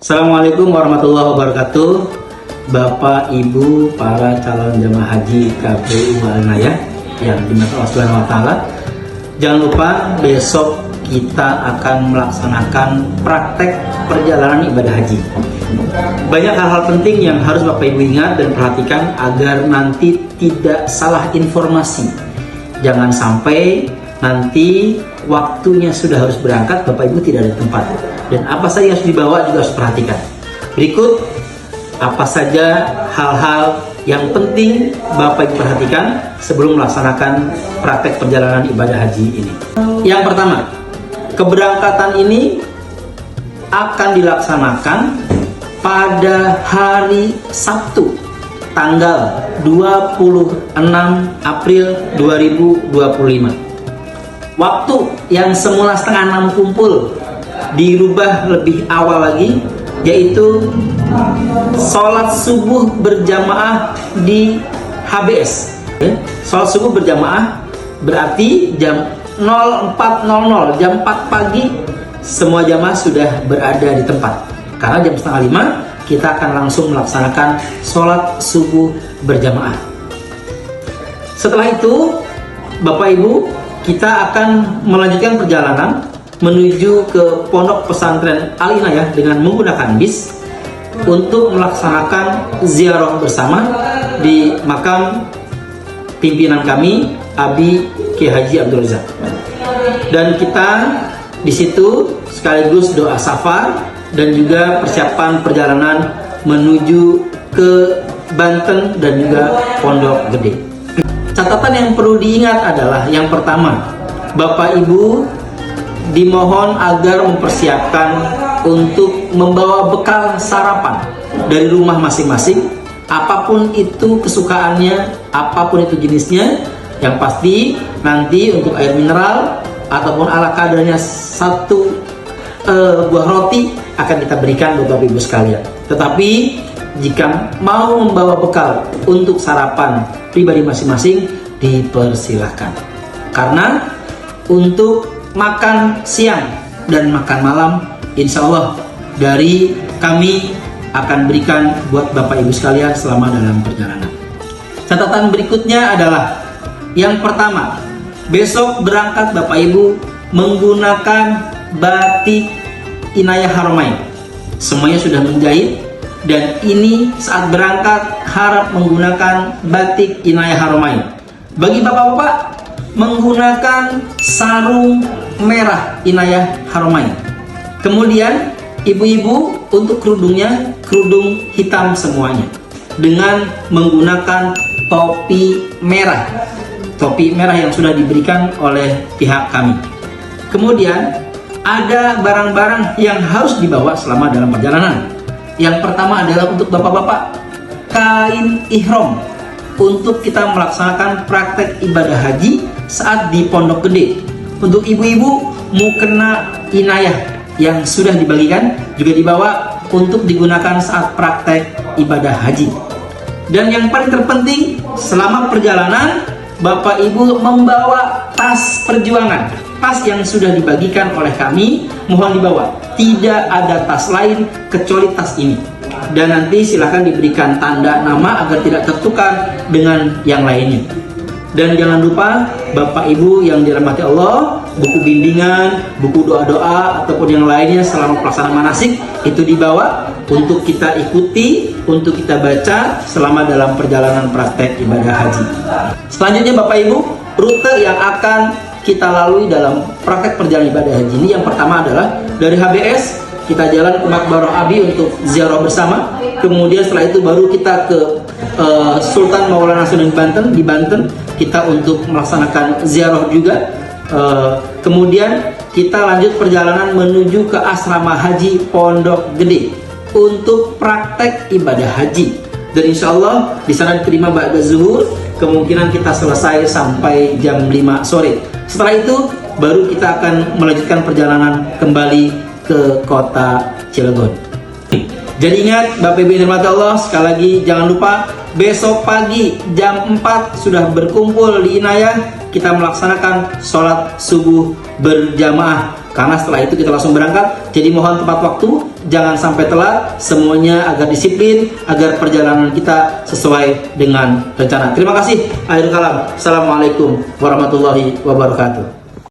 Assalamualaikum warahmatullahi wabarakatuh. Bapak, Ibu, para calon jemaah haji KPU Al-Inayah yang dimuliakan Allah Subhanahu wa taala. Jangan lupa besok kita akan melaksanakan praktek perjalanan ibadah haji. Banyak hal-hal penting yang harus Bapak Ibu ingat dan perhatikan agar nanti tidak salah informasi. Jangan sampai nanti waktunya sudah harus berangkat, Bapak Ibu tidak ada tempat. Dan apa saja yang harus dibawa juga harus perhatikan. Berikut apa saja hal-hal yang penting Bapak Ibu perhatikan sebelum melaksanakan praktek perjalanan ibadah haji ini. Yang pertama, keberangkatan ini akan dilaksanakan pada hari Sabtu tanggal 26 April 2025. Waktu yang semula setengah 6 kumpul dirubah lebih awal lagi, yaitu sholat subuh berjamaah di HBS. Sholat subuh berjamaah berarti jam 04.00, jam 4 pagi semua jamaah sudah berada di tempat. Karena jam setengah 5 kita akan langsung melaksanakan sholat subuh berjamaah. Setelah itu Bapak Ibu, kita akan melanjutkan perjalanan menuju ke Pondok Pesantren Al-Inayah dengan menggunakan bis untuk melaksanakan ziarah bersama di makam pimpinan kami, Abi Kiai Haji Abdul Razak. Dan kita di situ sekaligus doa safar dan juga persiapan perjalanan menuju ke Banten dan juga Pondok Gede. Catatan yang perlu diingat adalah yang pertama, Bapak Ibu dimohon agar mempersiapkan untuk membawa bekal sarapan dari rumah masing-masing, apapun itu kesukaannya, apapun itu jenisnya. Yang pasti nanti untuk air mineral ataupun ala kadarnya satu buah roti akan kita berikan Bapak Ibu sekalian. Tetapi jika mau membawa bekal untuk sarapan pribadi masing-masing, dipersilahkan. Karena untuk makan siang dan makan malam, insya Allah dari kami akan berikan buat Bapak Ibu sekalian selama dalam perjalanan. Catatan berikutnya adalah yang pertama, besok berangkat Bapak Ibu menggunakan batik Inayah Haramain. Semuanya sudah menjahit, dan ini saat berangkat harap menggunakan batik Inayah Haramain. Bagi bapak-bapak, menggunakan sarung merah Inayah Haramain. Kemudian ibu-ibu untuk kerudungnya kerudung hitam semuanya dengan menggunakan topi merah. Topi merah yang sudah diberikan oleh pihak kami. Kemudian ada barang-barang yang harus dibawa selama dalam perjalanan. Yang pertama adalah untuk bapak-bapak, kain ihram untuk kita melaksanakan praktek ibadah haji saat di Pondok Gede. Untuk ibu-ibu, mukena inayah yang sudah dibagikan juga dibawa untuk digunakan saat praktek ibadah haji. Dan yang paling terpenting selama perjalanan, Bapak Ibu membawa tas perjuangan. Tas yang sudah dibagikan oleh kami mohon dibawa. Tidak ada tas lain kecuali tas ini. Dan nanti silahkan diberikan tanda nama agar tidak tertukar dengan yang lainnya. Dan jangan lupa Bapak Ibu yang dirahmati Allah, buku bimbingan, buku doa-doa ataupun yang lainnya selama pelaksanaan manasik itu dibawa untuk kita ikuti, untuk kita baca selama dalam perjalanan praktek ibadah haji. Selanjutnya Bapak Ibu, rute yang akan kita lalui dalam praktek perjalanan ibadah haji ini yang pertama adalah dari HBS kita jalan ke Makbarah Abi untuk ziarah bersama. Kemudian setelah itu baru kita ke Sultan Maulana Hasanuddin Banten, di Banten kita untuk melaksanakan ziarah juga. Kemudian kita lanjut perjalanan menuju ke asrama haji Pondok Gede untuk praktek ibadah haji. Dan insya Allah di sana diterima ba'da zuhur, kemungkinan kita selesai sampai jam 5 sore. Setelah itu baru kita akan melanjutkan perjalanan kembali ke kota Cilegon. Jadi ingat Bapak Ibu yang dirahmati Allah, sekali lagi jangan lupa besok pagi jam 4 sudah berkumpul di Inayah, kita melaksanakan sholat subuh berjamaah karena setelah itu kita langsung berangkat. Jadi mohon tepat waktu, jangan sampai telat, semuanya agar disiplin, agar perjalanan kita sesuai dengan rencana. Terima kasih. Akhirul kalam. Assalamualaikum warahmatullahi wabarakatuh.